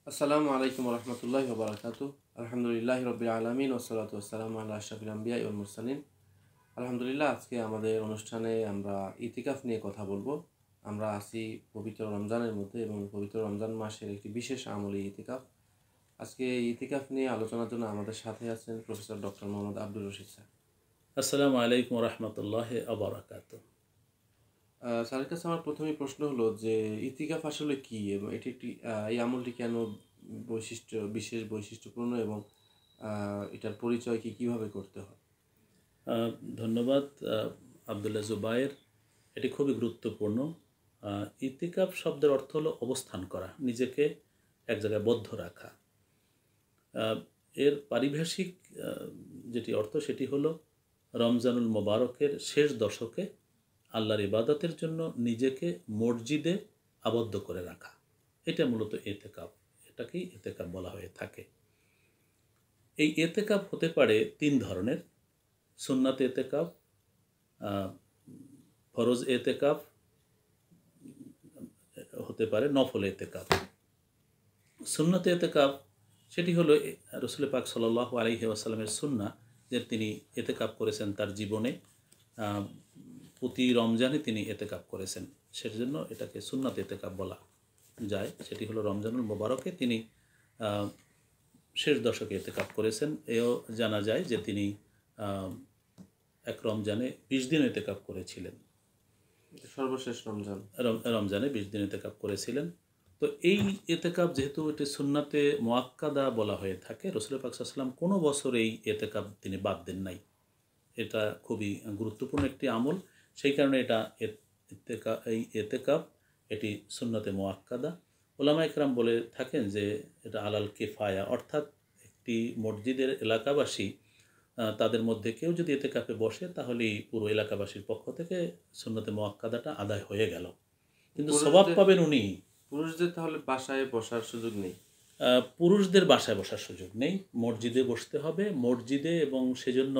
আসসালামু আলাইকুম রহমতুল্লাহি ওয়া বারাকাতুহু। আলহামদুলিল্লাহি রাব্বিল আলামিন ওয়াসসালাতু ওয়াসসালামু আলা আশরাফিল আমবিয়া ওয়াল মুরসালিন। আলহামদুলিল্লাহ, আজকে আমাদের অনুষ্ঠানে আমরা ইতিকাফ নিয়ে কথা বলবো। আমরা আছি পবিত্র রমজানের মধ্যে এবং পবিত্র রমজান মাসের একটি বিশেষ আমল ইতিকাফ। আজকে এই ইতিকাফ নিয়ে আলোচনার জন্য আমাদের সাথে আছেন professor doctor Mohammad Abdur Rashid sir. আসসালামু আলাইকুম রহমতুল্লাহ আবরাকাত। স্যারের কাছে আমার প্রথমেই প্রশ্ন হলো যে ইতিকাফ আসলে কি এবং এটি একটি এই আমলটি কেন বিশেষ বৈশিষ্ট্যপূর্ণ এবং এটার পরিচয় কিভাবে করতে হয়? ধন্যবাদ আবদুল্লাহ জুবায়ের। এটি খুবই গুরুত্বপূর্ণ। ইতিকাফ শব্দের অর্থ হলো অবস্থান করা, নিজেকে এক জায়গায় বদ্ধ রাখা। এর পারিভাষিক যেটি অর্থ সেটি হলো রমজানুল মোবারকের শেষ দশকে আল্লাহর ইবাদতের জন্য নিজেকে মসজিদে আবদ্ধ করে রাখা। এটা মূলত এতেকাফ, এটাকেই এতেকাফ বলা হয়ে থাকে। এই এতেকাফ হতে পারে তিন ধরনের: সুন্নাত এতেকাফ, ফরজ এতেকাফ, হতে পারে নফল এতেকাফ। সুন্নাত এতেকাফ সেটি হলো রসুল পাক সাল্লাল্লাহু আলাইহি ওয়াসাল্লামের সুন্নাহ, যে তিনি এতেকাফ করেছেন তার জীবনে। প্রতি রমজানে তিনি এতেকাফ করেছেন, সেজন্য এটাকে সুন্নাত এতেকাফ বলা যায়। সেটি হলো রমজানুল মোবারকে তিনি শেষ দশকে এতেকাফ করেছেন। এও জানা যায় যে তিনি এক রমজানে 20 দিন এতেকাফ করেছিলেন। সর্বশেষ রমজানে 20 দিন এতেকাফ করেছিলেন। তো এই এতেকাফ যেহেতু এটি সুন্নাতে মুআক্কাদা বলা হয়ে থাকে, রাসূল পাক সাল্লাল্লাহু আলাইহি ওয়াসাল্লাম কোনো বছর এই এতেকাফ তিনি বাদ দেন নাই। এটা খুবই গুরুত্বপূর্ণ একটি আমল, সেই কারণে এই এতেকাফ এটি সুন্নাতে মুআক্কাদা। উলামায়ে কেরাম বলে থাকেন যে এটা আলাল কিফায়া, অর্থাৎ একটি মসজিদের এলাকাবাসী তাদের মধ্যে কেউ যদি এতেকাফে বসে তাহলেই পুরো এলাকাবাসীর পক্ষ থেকে সুন্নাতে মুআক্কাদাটা আদায় হয়ে গেল, কিন্তু সওয়াব পাবেন উনি। পুরুষদের তাহলে বাসায় বসার সুযোগ নেই? পুরুষদের বাসায় বসার সুযোগ নেই, মসজিদে বসতে হবে মসজিদে। এবং সেজন্য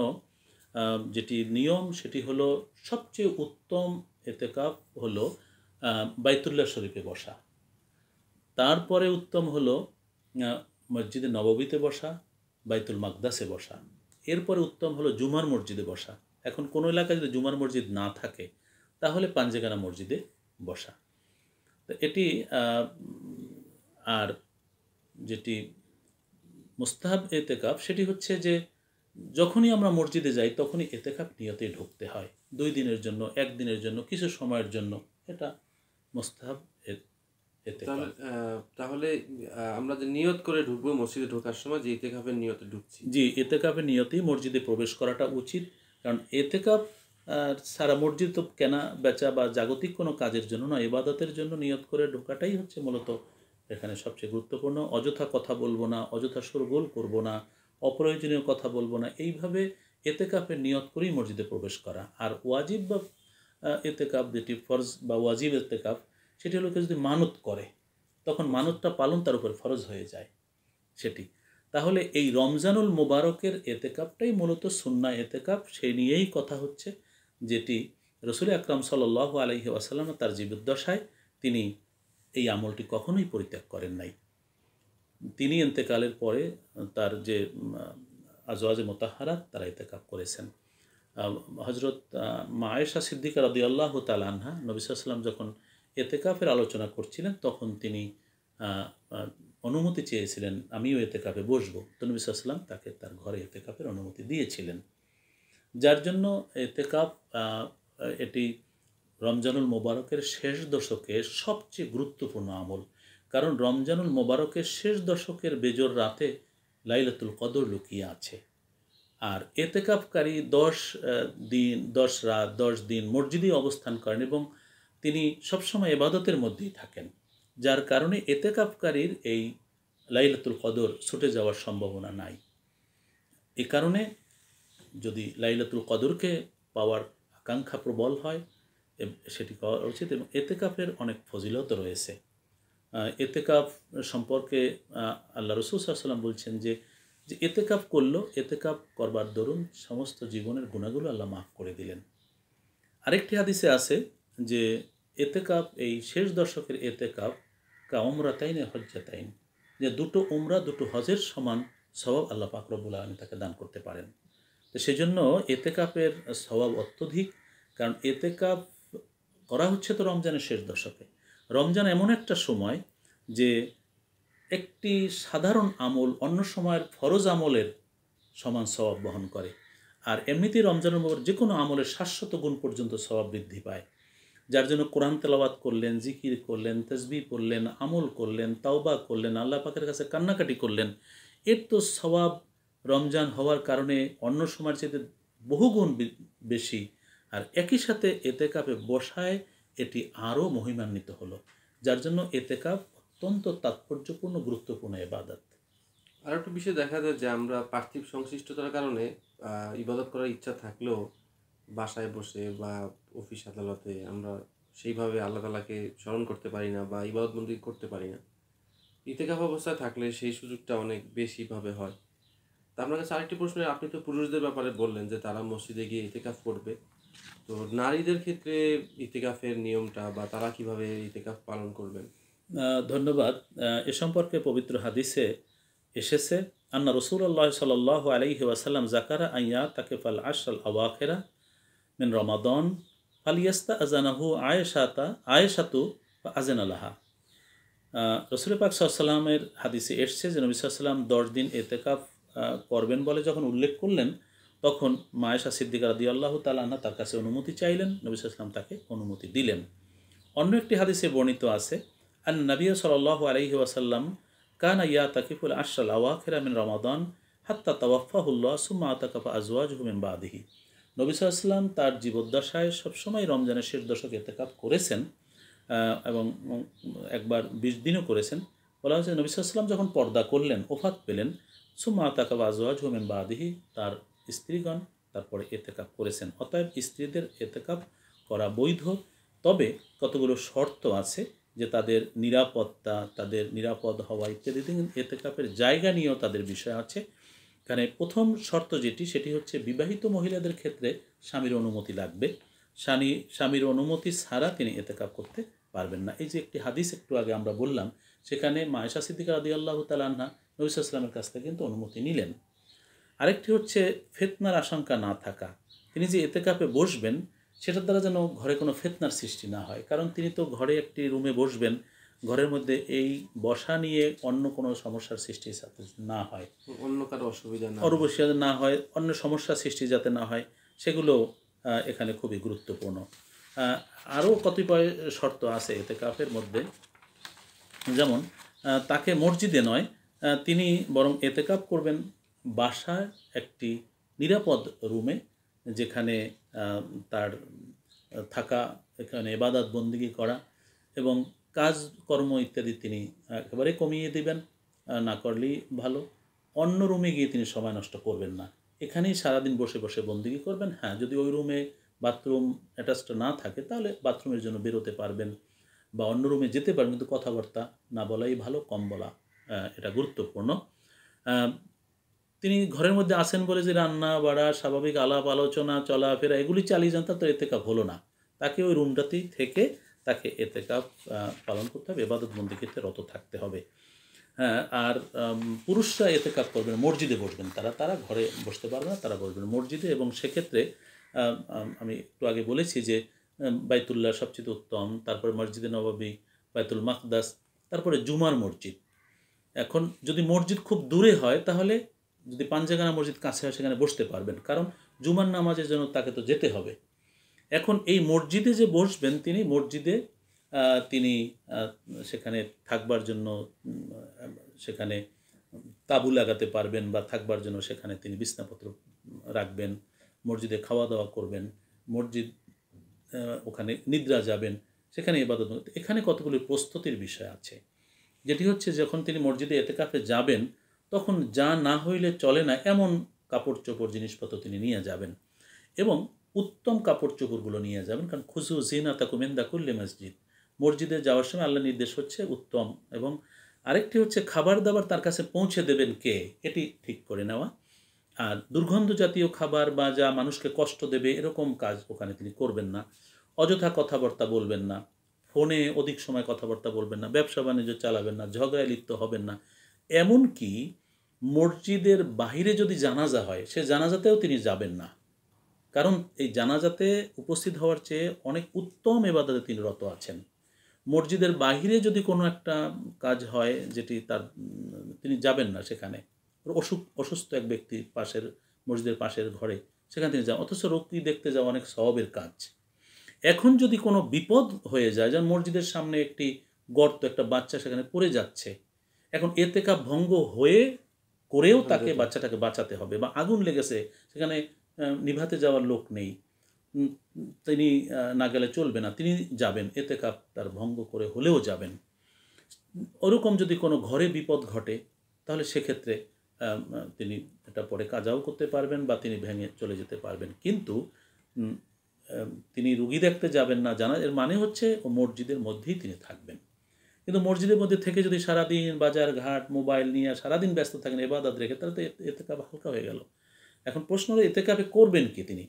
যেটি নিয়ম সেটি হলো, সবচেয়ে উত্তম এতেকাফ হলো বাইতুল্লাহ শরীফে বসা। তারপরে উত্তম হলো মসজিদে নববীতে বসা, বাইতুল মাকদাসে বসা। এরপরে উত্তম হলো জুমার মসজিদে বসা। এখন কোনো এলাকায় যদি জুমার মসজিদ না থাকে তাহলে পাঞ্জেগানা মসজিদে বসা। তো এটি আর যেটি মুস্তাহাব এতেকাফ সেটি হচ্ছে যে যখনই আমরা মসজিদে যাই তখনই এতেকাফ নিয়তে ঢুকতে হয়। 2 দিনের জন্য, 1 দিনের জন্য, কিছু সময়ের জন্য, এটা মুস্তাহাব এতেকাফ। তাহলে আমরা যে নিয়ত করে ঢুকবো মসজিদে ঢোকার সময়, যে ইতিকাফের নিয়তে ঢুকছি, জি, এতেকাফের নিয়তেই মসজিদে প্রবেশ করাটা উচিত। কারণ এতেকাফ সারা মসজিদ তো কেনা বেচা বা জাগতিক কোনো কাজের জন্য নয়, ইবাদতের জন্য নিয়ত করে ঢোকাটাই হচ্ছে মূলত এখানে সবচেয়ে গুরুত্বপূর্ণ। অযথা কথা বলবো না, অযথা শোরগোল করবো না, অপ্রয়োজনীয় কথা বলবো না, এইভাবে এতেকাফের নিয়ত করেই মসজিদে প্রবেশ করা। আর ওয়াজিব বা এতেকাফ, যেটি ফরজ বা ওয়াজিব এতেকাফ, সেটি হলো কেউ যদি মানত করে তখন মানতটা পালন তার উপর ফরজ হয়ে যায় সেটি। তাহলে এই রমজানুল মোবারকের এতেকাফটাই মূলত সুন্নাহ এতেকাফ, সেই নিয়েই কথা হচ্ছে, যেটি রসুল আকরাম সাল্লাল্লাহু আলাইহি ওয়াসাল্লাম তার জীবদ্দশায় তিনি এই আমলটি কখনোই পরিত্যাগ করেন নাই। তিনি ইন্তেকালের পরে তার যে আজওয়াজে মুতাহহারাত তারা এতেকাফ করেছেন। হযরত মা আয়েশা সিদ্দিকা রাদিয়াল্লাহু তাআলা আনহা নবী সাল্লাল্লাহু আলাইহি ওয়াসাল্লাম যখন এতেকাফের আলোচনা করছিলেন তখন তিনি অনুমতি চেয়েছিলেন আমিও এতেকাফে বসবো। তো নবী সাল্লাল্লাহু আলাইহি ওয়াসাল্লাম তাকে তার ঘরে এতেকাফের অনুমতি দিয়েছিলেন, যার জন্য এতেকাফ এটি রমজানুল মোবারকের শেষ দশকের সবচেয়ে গুরুত্বপূর্ণ আমল। কারণ রমজানুল মোবারকের শেষ দশকের বেজর রাতে লাইলাতুল কদর লুকিয়ে আছে। আর এতেকাফকারী 10 দিন 10 রাত 10 দিন মসজিদে অবস্থান করেন এবং তিনি সবসময় ইবাদতের মধ্যেই থাকেন, যার কারণে এতেকাফকারীর এই লাইলাতুল কদর ছুটে যাওয়ার সম্ভাবনা নাই। এ কারণে যদি লাইলাতুল কদরকে পাওয়ার আকাঙ্ক্ষা প্রবল হয় সেটি করা উচিত। এবং এতেকাফের অনেক ফজিলত রয়েছে। এতেকাফ সম্পর্কে আল্লাহ রাসূল সাল্লাল্লাহু আলাইহি ওয়াসাল্লাম বলছেন যে এতেকাফ করলো, এতেকাফ করবার দরুন সমস্ত জীবনের গুনাহগুলো আল্লাহ মাফ করে দিলেন। আরেকটি হাদিসে আছে যে এতেকাফ, এই শেষ দশকের এতেকাফ কা উমরাতাইন হজ্জাতাইন, যে দুটো উমরা দুটো হজের সমান সওয়াব আল্লাহ পাক রব্বুল আলামিন তাকে দান করতে পারেন। তো সেজন্য এতেকাফের সওয়াব অত্যধিক, কারণ এতেকাফ করা হচ্ছে তো রমজানের শেষ দশকে। রমজান এমন একটা সময় যে একটি সাধারণ আমল অন্য সময়ের ফরজ আমলের সমান সওয়াব বহন করে, আর এমনিতেই রমজানের উপর যে কোনো আমলের 700 গুণ পর্যন্ত সওয়াব বৃদ্ধি পায়। যার জন্য কোরআন তেলাওয়াত করলেন, জিকির করলেন, তাসবিহ পড়লেন, আমল করলেন, তাওবা করলেন, আল্লাহ পাকের কাছে কান্নাকাটি করলেন, এর তো সওয়াব রমজান হওয়ার কারণে অন্য সময়ের চেয়ে বহুগুণ বেশি। আর একই সাথে এতেকাফে বসায় এটি আরও মহিমান্বিত হলো, যার জন্য এতেকাফ অত্যন্ত তাৎপর্যপূর্ণ গুরুত্বপূর্ণ ইবাদত। আর একটু বিষয় দেখা যায় যে আমরা পার্থিব সংশ্লিষ্টতার কারণে ইবাদত করার ইচ্ছা থাকলেও বাসায় বসে বা অফিস আদালতে আমরা সেইভাবে আল্লাহ তাআলাকে স্মরণ করতে পারি না বা ইবাদতবন্দি করতে পারি না। ইতিকাফ অবস্থায় থাকলে সেই সুযোগটা অনেক বেশিভাবে হয়। তা আপনার কাছে আরেকটি প্রশ্ন, আপনি তো পুরুষদের ব্যাপারে বললেন যে তারা মসজিদে গিয়ে ইতিকাফ করবে, তো নারীদের ক্ষেত্রে ইতিকাফের নিয়মটা বা তারা কিভাবে ইতিকাফ পালন করবেন? ধন্যবাদ। এ সম্পর্কে পবিত্র হাদিসে এসেছে, আন্না রসুল্লাহ সাল্লাল্লাহু আলাইহি ওয়াসাল্লাম জাকারা আইয়া তাকে ফাল আশরাল আওয়াখিরা মিন রমাদান ফালিয়াস্তা আজানাহু আয়েশাতু আজেন আলাহা। রসুল পাক সাল্লামের হাদিসে এসছে যে নবী সাল্লাম 10 দিন এতেকাফ করবেন বলে যখন উল্লেখ করলেন, তখন মা আয়েশা সিদ্দিকা রাদিয়াল্লাহু তাআলা আনহা তার কাছে অনুমতি চাইলেন, নবী সাল্লাম তাকে অনুমতি দিলেন। অন্য একটি হাদিসে বর্ণিত আছে, আন নবী সাল্লাল্লাহু আলাইহি ওয়াসাল্লাম কানা ইয়াতাকিফুল আশরাল আওয়াখিরা মিন রমাদান হাত্তা তাওয়াফাহুল্লাহ সুম্মা আতাকাফা আজওয়াজুহু মিন বাদিহি। নবী সাল্লাম তার জীবদ্দশায় সবসময় রমজানের শেষ দশকে ইতিকাফ করেছেন, এবং একবার 20 দিনও করেছেন। বলা হয়েছে নবী সাল্লাম যখন পর্দা করলেন, ওফাত পেলেন, সুম্মা আতাকাফা আজওয়াজুহু মিন বাদিহি, তার স্ত্রীগণ তারপরে ইতিকাফ করেছেন। অতএব স্ত্রীদের ইতিকাফ করা বৈধ, তবে কতগুলো শর্ত আছে যে তাদের নিরাপত্তা, তাদের নিরাপদ হওয়া ইত্যাদি ইতিকাফের জায়গা নিয়েও তাদের বিষয় আছে। এখানে প্রথম শর্ত যেটি, সেটি হচ্ছে বিবাহিত মহিলাদের ক্ষেত্রে স্বামীর অনুমতি লাগবে। স্বামীর অনুমতি ছাড়া তিনি ইতিকাফ করতে পারবেন না। এই যে একটি হাদিস একটু আগে আমরা বললাম, সেখানে মা আয়েশা সিদ্দিকা রাদিয়াল্লাহু তাআলা আনহা নবী সাল্লাল্লাহু আলাইহি ওয়াসাল্লামের কাছ থেকে কিন্তু অনুমতি নিলেন। আরেকটি হচ্ছে ফিতনার আশঙ্কা না থাকা। তিনি যে ইতিকাফে বসবেন সেটার দ্বারা যেন ঘরে কোনো ফিতনার সৃষ্টি না হয়, কারণ তিনি তো ঘরে একটি রুমে বসবেন, ঘরের মধ্যে এই বসা নিয়ে অন্য কোনো সমস্যার সৃষ্টি যাতে না হয়, অন্য কারো অসুবিধা না হয়, অন্য সমস্যার সৃষ্টি যাতে না হয়, সেগুলো এখানে খুবই গুরুত্বপূর্ণ। আরও কতিপয় শর্ত আছে ইতিকাফের মধ্যে, যেমন তাকে মসজিদে নয়, তিনি বরং ইতিকাফ করবেন বাসায় একটি নিরাপদ রুমে, যেখানে তার থাকা, এখানে ইবাদত বন্দেগী করা এবং কাজকর্ম ইত্যাদি তিনি একেবারে কমিয়ে দেবেন, না করলেই ভালো। অন্য রুমে গিয়ে তিনি সময় নষ্ট করবেন না, এখানেই সারাদিন বসে বসে বন্দেগী করবেন। হ্যাঁ, যদি ওই রুমে বাথরুম অ্যাটাচড না থাকে তাহলে বাথরুমের জন্য বেরোতে পারবেন বা অন্য রুমে যেতে পারবেন, কিন্তু কথাবার্তা না বলাই ভালো, কম বলা এটা গুরুত্বপূর্ণ। তিনি ঘরের মধ্যে আছেন বলে যে রান্না বাড়া, স্বাভাবিক আলাপ আলোচনা, চলাফেরা এগুলি চালিয়ে যান, তা তো ইতিকাফ হলো না। তাকে ওই রুমটাতেই থেকে তাকে ইতিকাফ পালন করতে হবে, ইবাদত বন্দেগীতে রত থাকতে হবে। হ্যাঁ, আর পুরুষরা ইতিকাফ করবেন, মসজিদে বসবেন, তারা ঘরে বসতে পারবে না, তারা বসবেন মসজিদে। এবং সেক্ষেত্রে আমি একটু আগে বলেছি যে বাইতুল্লাহ সবচেয়ে উত্তম, তারপরে মসজিদে নববী, বাইতুল মাকদাস, তারপরে জুমার মসজিদ। এখন যদি মসজিদ খুব দূরে হয়, তাহলে যদি পাঞ্জাগানা মসজিদ কাছে হয় সেখানে বসতে পারবেন, কারণ জুমার নামাজের জন্য তাকে তো যেতে হবে। এখন এই মসজিদে যে বসবেন, তিনি মসজিদে তিনি সেখানে থাকবার জন্য সেখানে তাঁবু লাগাতে পারবেন বা থাকবার জন্য সেখানে তিনি বিছানাপত্র রাখবেন, মসজিদে খাওয়া দাওয়া করবেন, মসজিদ ওখানে নিদ্রা যাবেন, সেখানে ইবাদত। এখানে কতগুলি প্রস্তুতির বিষয় আছে, যেটি হচ্ছে যখন তিনি মসজিদে ইতিকাফে যাবেন, তখন যা না হইলে চলে না এমন কাপড় চোপড় জিনিসপত্র তিনি নিয়ে যাবেন, এবং উত্তম কাপড় চোপড়গুলো নিয়ে যাবেন, কারণ খুজু জিনাতাকুম ইনদা কুল্লি মসজিদ, মসজিদে যাওয়ার সময় আল্লাহ নির্দেশ হচ্ছে উত্তম। এবং আরেকটি হচ্ছে খাবার দাবার তার কাছে পৌঁছে দেবেন কে, এটি ঠিক করে নেওয়া। আর দুর্গন্ধ জাতীয় খাবার বা যা মানুষকে কষ্ট দেবে এরকম কাজ ওখানে তিনি করবেন না। অযথা কথাবার্তা বলবেন না, ফোনে অধিক সময় কথাবার্তা বলবেন না, ব্যবসা বাণিজ্য চালাবেন না, ঝগড়ায় লিপ্ত হবেন না। এমনকি মসজিদের বাহিরে যদি জানাজা হয়, সে জানাজাতেও তিনি যাবেন না, কারণ এই জানাজাতে উপস্থিত হওয়ার চেয়ে অনেক উত্তম ইবাদতে তিনি রত আছেন। মসজিদের বাহিরে যদি কোনো একটা কাজ হয় যেটি তার তিনি যাবেন না সেখানে, অসুস্থ এক ব্যক্তি পাশের মসজিদের পাশের ঘরে, সেখানে তিনি যান, অথচ রোগী দেখতে যাওয়া অনেক সওয়াবের কাজ। এখন যদি কোনো বিপদ হয়ে যায়, যেমন মসজিদের সামনে একটি গর্ত, একটা বাচ্চা সেখানে পড়ে যাচ্ছে, এখন এতেকাফ ভঙ্গ হয়ে করেও তাকে বাচ্চাটাকে বাঁচাতে হবে, বা আগুন লেগেছে সেখানে নিভাতে যাওয়ার লোক নেই, তিনি না গেলে চলবে না, তিনি যাবেন, এতেকাফ তার ভঙ্গ করে হলেও যাবেন। ওরকম যদি কোনো ঘরে বিপদ ঘটে তাহলে সেক্ষেত্রে তিনি এটা পরে কাজাও করতে পারবেন বা তিনি ভেঙে চলে যেতে পারবেন, কিন্তু তিনি রুগী দেখতে যাবেন না, জানা এর মানে হচ্ছে ও মসজিদের মধ্যেই তিনি থাকবেন। কিন্তু মসজিদের মধ্যে থেকে যদি সারাদিন বাজার ঘাট মোবাইল নিয়ে সারাদিন ব্যস্ত থাকেন ইবাদত রেখে, তাহলে তো এতেকাফ হালকা হয়ে গেল। এখন প্রশ্ন হলো এতেকাফে করবেন কি তিনি?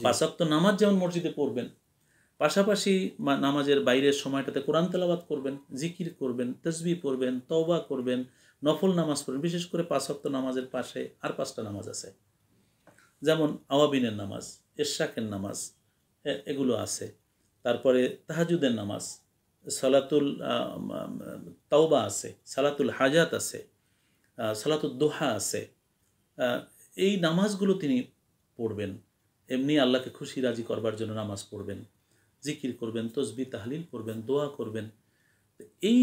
5 ওয়াক্ত নামাজ যেমন মসজিদে পড়বেন, পাশাপাশি নামাজের বাইরের সময়টাতে কোরআন তেলাওয়াত করবেন, জিকির করবেন, তাসবিহ পড়বেন, তওবা করবেন, নফল নামাজ পড়বেন। বিশেষ করে 5 ওয়াক্ত নামাজের পাশে আর 5টা নামাজ আছে, যেমন আওয়াবিনের নামাজ, এশরাকের নামাজ, এগুলো আছে। তারপরে তাহাজুদের নামাজ, সালাতুল তাওবা আছে, সালাতুল হাজাত আছে, সালাতুল দোহা আছে। এই নামাজগুলো তিনি পড়বেন। এমনি আল্লাহকে খুশি রাজি করবার জন্য নামাজ পড়বেন, জিকির করবেন, তসবিহ তাহলিল করবেন, দোয়া করবেন। এই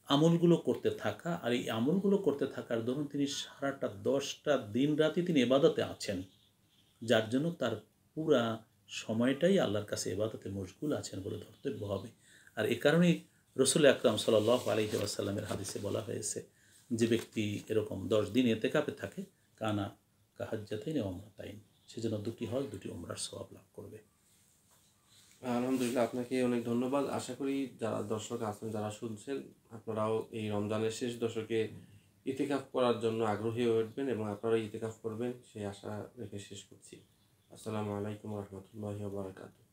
আমলগুলো করতে থাকা, আর এই আমলগুলো করতে থাকার দরুন তিনি সারাটা 10টা দিন রাতি তিনি ইবাদতে আছেন, যার জন্য তার পুরা সময়টাই আল্লাহর কাছে ইবাদতে মশগুল আছেন বলে ধর্তব্য হবে। আর এ কারণেই রসুল আকরাম সাল্লাল্লাহু আলাইহি ওয়াসাল্লামের হাদিসে বলা হয়েছে, যে ব্যক্তি এরকম 10 দিন এতেকাফে থাকে, কানা কাহাজ্জাতাইন ওয়া উমরাতাইন, সেজন্য 2টি হজ 2টি উমরার সওয়াব লাভ করবে। আলহামদুলিল্লাহ, আপনাকে অনেক ধন্যবাদ। আশা করি যারা দর্শক আছেন, যারা শুনছেন, আপনারাও এই রমজানের শেষ দশকে ইতিকাফ করার জন্য আগ্রহী হয়ে উঠবেন এবং আপনারা ইতিকাফ করবেন সেই আশা রেখে শেষ করছি। আসসালামু আলাইকুম রহমতুল্লাহি ওয়া বারাকাতুহু।